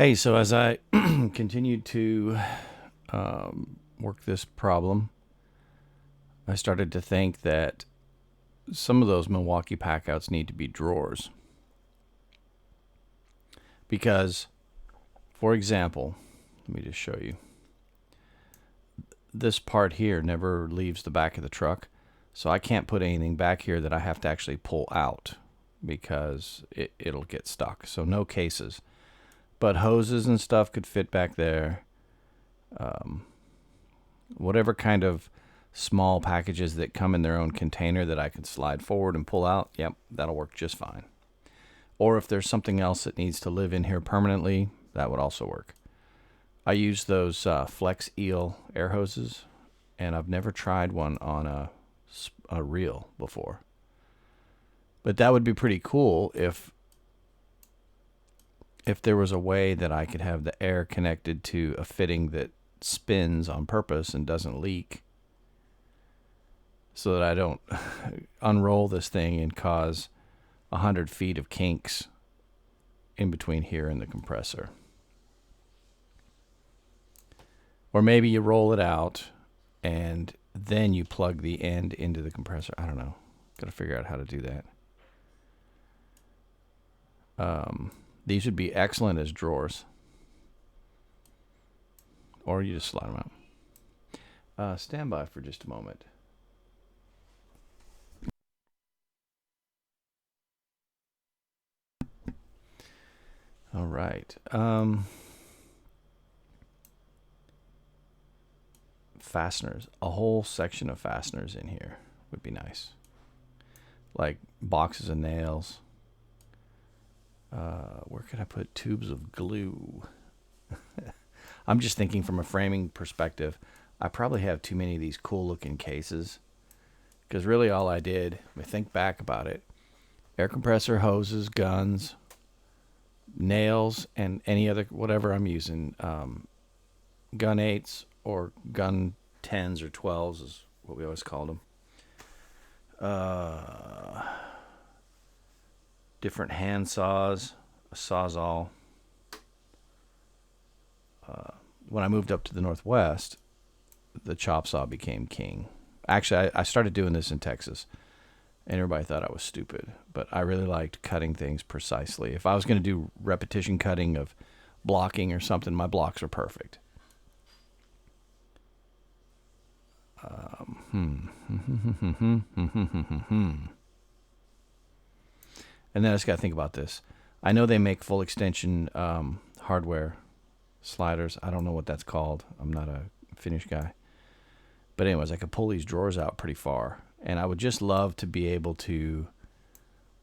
Hey, so as I continued to work this problem, I started to think that some of those Milwaukee packouts need to be drawers. Because, for example, let me just show you. This part here never leaves the back of the truck, so I can't put anything back here that I have to actually pull out because it'll get stuck. So no cases. But hoses and stuff could fit back there. Whatever kind of small packages that come in their own container that I can slide forward and pull out, yep, that'll work just fine. Or if there's something else that needs to live in here permanently, that would also work. I use those Flex Eel air hoses, and I've never tried one on a reel before. But that would be pretty cool if there was a way that I could have the air connected to a fitting that spins on purpose and doesn't leak, so that I don't unroll this thing and cause 100 feet of kinks in between here and the compressor. Or maybe you roll it out and then you plug the end into the compressor. I don't know. Got to figure out how to do that. These would be excellent as drawers. Or you just slide them out. Stand by for just a moment. All right. Fasteners. A whole section of fasteners in here would be nice. Like boxes of nails. Where could I put tubes of glue? I'm just thinking from a framing perspective. I probably have too many of these cool looking cases. Because really all I did, if I think back about it, air compressor, hoses, guns, nails, and any other, whatever I'm using, gun 8s or gun 10s or 12s is what we always called them. Different hand saws, a sawzall. When I moved up to the Northwest, the chop saw became king. Actually, I started doing this in Texas, and everybody thought I was stupid, but I really liked cutting things precisely. If I was going to do repetition cutting of blocking or something, my blocks are perfect. And then I just got to think about this. I know they make full extension hardware sliders. I don't know what that's called. I'm not a finish guy. But anyways, I could pull these drawers out pretty far. And I would just love to be able to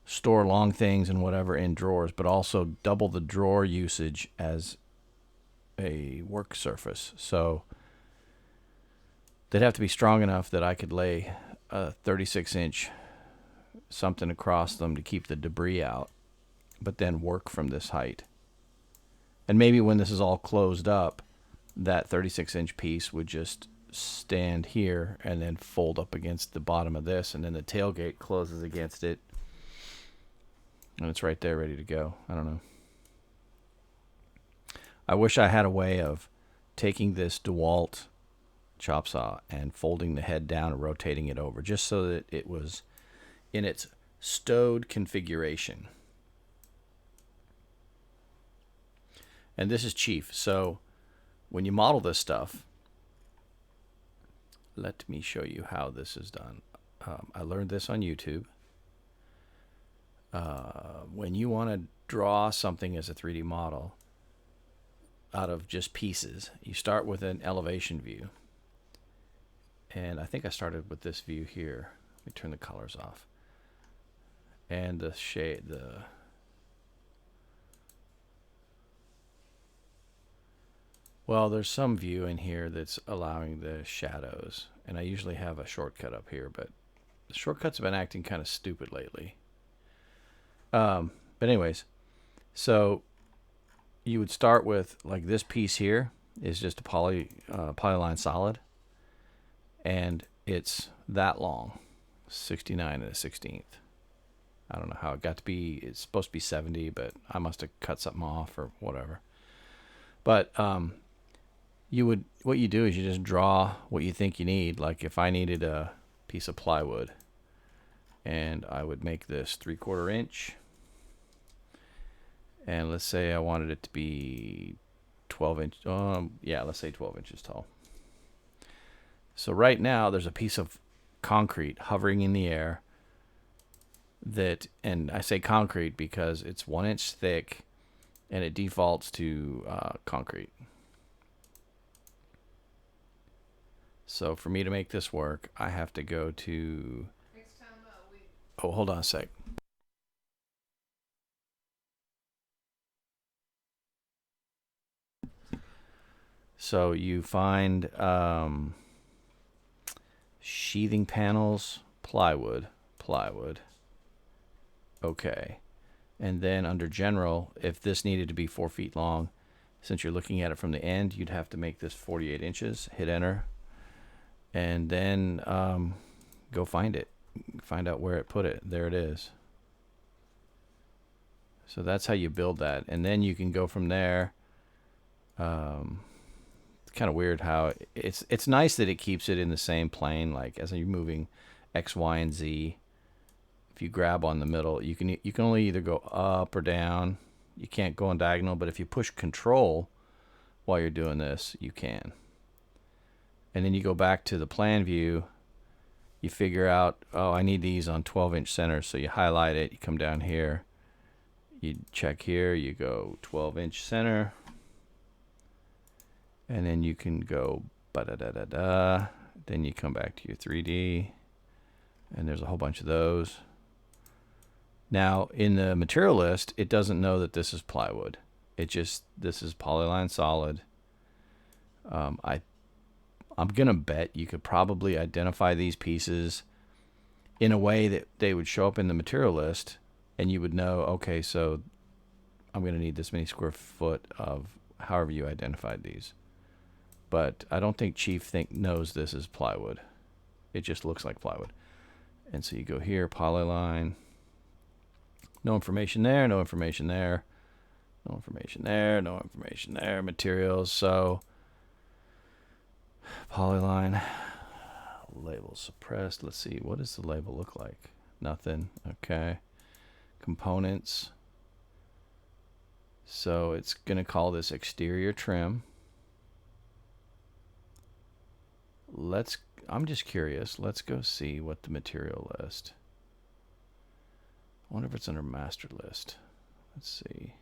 store long things and whatever in drawers, but also double the drawer usage as a work surface. So they'd have to be strong enough that I could lay a 36-inch something across them to keep the debris out, but then work from this height. And maybe when this is all closed up, that 36-inch piece would just stand here and then fold up against the bottom of this, and then the tailgate closes against it, and it's right there ready to go. I don't know. I wish I had a way of taking this DeWalt chop saw and folding the head down and rotating it over, just so that it was in its stowed configuration. And this is Chief. So when you model this stuff, let me show you how this is done. I learned this on YouTube. When you want to draw something as a 3D model out of just pieces, you start with an elevation view. And I think I started with this view here. Let me turn the colors off. And the shade, well, there's some view in here that's allowing the shadows. And I usually have a shortcut up here, but the shortcuts have been acting kind of stupid lately. But anyways, so you would start with, like, this piece here is just a polyline solid. And it's that long, 69 1/16. I don't know how it got to be. It's supposed to be 70, but I must have cut something off or whatever. But what you do is you just draw what you think you need. Like if I needed a piece of plywood, and I would make this 3/4 inch, and let's say I wanted it to be 12 inch. Yeah, let's say 12 inches tall. So right now there's a piece of concrete hovering in the air that, and I say concrete because it's 1 inch thick and it defaults to concrete. So for me to make this work, I have to go to... Oh, hold on a sec. So you find sheathing panels, plywood. Okay. And then under general, if this needed to be 4 feet long, since you're looking at it from the end, you'd have to make this 48 inches. Hit enter. And then go find it. Find out where it put it. There it is. So that's how you build that. And then you can go from there. It's kind of weird how it's nice that it keeps it in the same plane. Like as you're moving X, Y, and Z, if you grab on the middle, you can only either go up or down. You can't go on diagonal, but if you push Control while you're doing this, you can. And then you go back to the plan view. You figure out, oh, I need these on 12-inch centers. So you highlight it. You come down here. You check here. You go 12-inch center. And then you can go ba-da-da-da-da. Then you come back to your 3D. And there's a whole bunch of those. Now, in the material list, it doesn't know that this is plywood. This is polyline solid. I'm going to bet you could probably identify these pieces in a way that they would show up in the material list, and you would know, okay, so I'm going to need this many square foot of however you identified these. But I don't think Chief knows this is plywood. It just looks like plywood. And so you go here, polyline. No information there, no information there. No information there, no information there. Materials, so polyline. Label suppressed. Let's see, what does the label look like? Nothing. Okay. Components. So it's going to call this exterior trim. I'm just curious. Let's go see what the material list. I wonder if it's under master list. Let's see.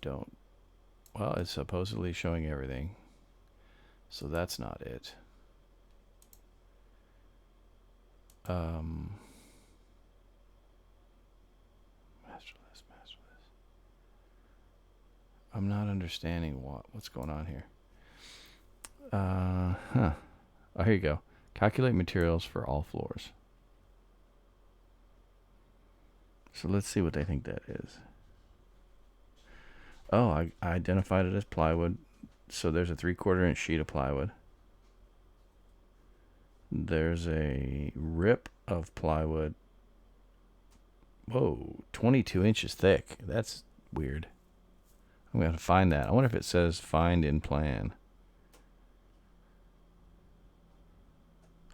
Don't. Well, it's supposedly showing everything. So that's not it. Master list. I'm not understanding what's going on here. Oh, here you go. Calculate materials for all floors. So let's see what they think that is. Oh, I identified it as plywood. So there's a 3/4 inch sheet of plywood. There's a rip of plywood. Whoa, 22 inches thick. That's weird. I'm going to find that. I wonder if it says find in plan.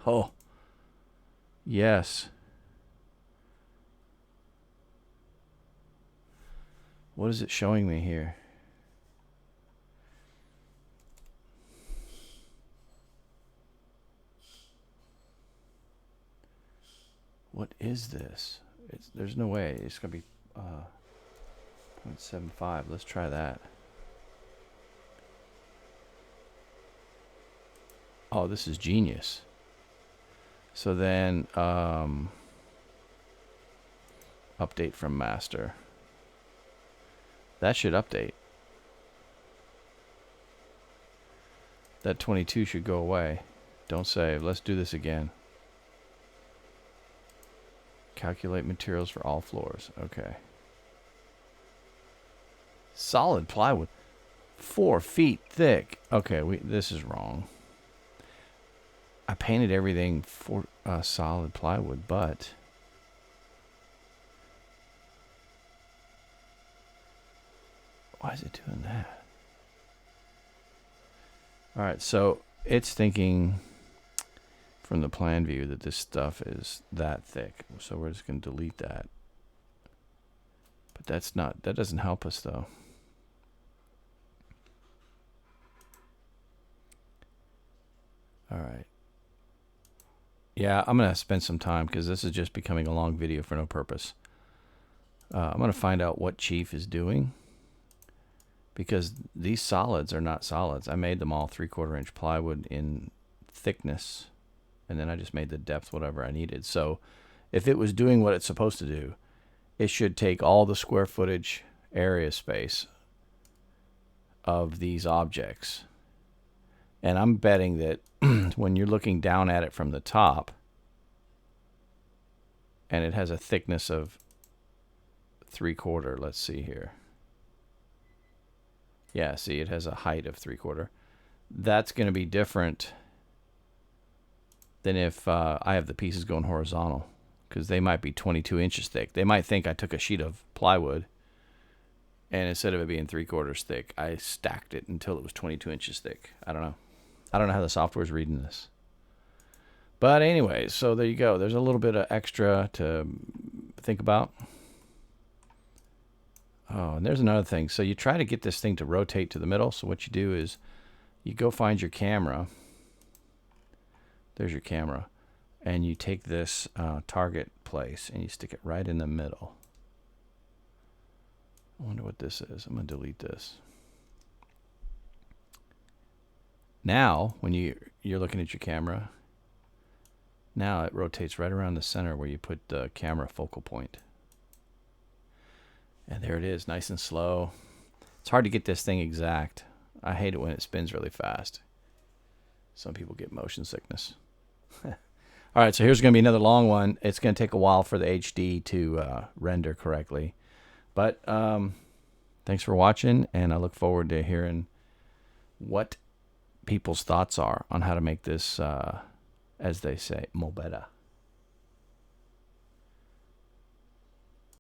Oh, yes. What is it showing me here? What is this? There's no way. It's going to be 0.75. Let's try that. Oh, this is genius. So then, update from master. That should update. That 22 should go away. Don't save. Let's do this again. Calculate materials for all floors. Okay. Solid plywood. 4 feet thick. Okay, this is wrong. I painted everything for solid plywood, but Why is it doing that? All right, so it's thinking from the plan view that this stuff is that thick. So we're just going to delete that. But that doesn't help us though. All right. Yeah, I'm going to spend some time because this is just becoming a long video for no purpose. I'm going to find out what Chief is doing because these solids are not solids. I made them all 3/4 inch plywood in thickness, and then I just made the depth whatever I needed. So if it was doing what it's supposed to do, it should take all the square footage area space of these objects. And I'm betting that when you're looking down at it from the top, and it has a thickness of 3/4, let's see here. Yeah, see, it has a height of 3/4. That's going to be different than if I have the pieces going horizontal, because they might be 22 inches thick. They might think I took a sheet of plywood, and instead of it being 3/4 thick, I stacked it until it was 22 inches thick. I don't know. I don't know how the software's reading this. But anyway, so there you go. There's a little bit of extra to think about. Oh, and there's another thing. So you try to get this thing to rotate to the middle. So what you do is you go find your camera. There's your camera. And you take this target place and you stick it right in the middle. I wonder what this is. I'm going to delete this. Now, when you're looking at your camera, now it rotates right around the center where you put the camera focal point. And there it is, nice and slow. It's hard to get this thing exact. I hate it when it spins really fast. Some people get motion sickness. All right, so here's going to be another long one. It's going to take a while for the HD to render correctly. But thanks for watching, and I look forward to hearing what people's thoughts are on how to make this, as they say, mo better.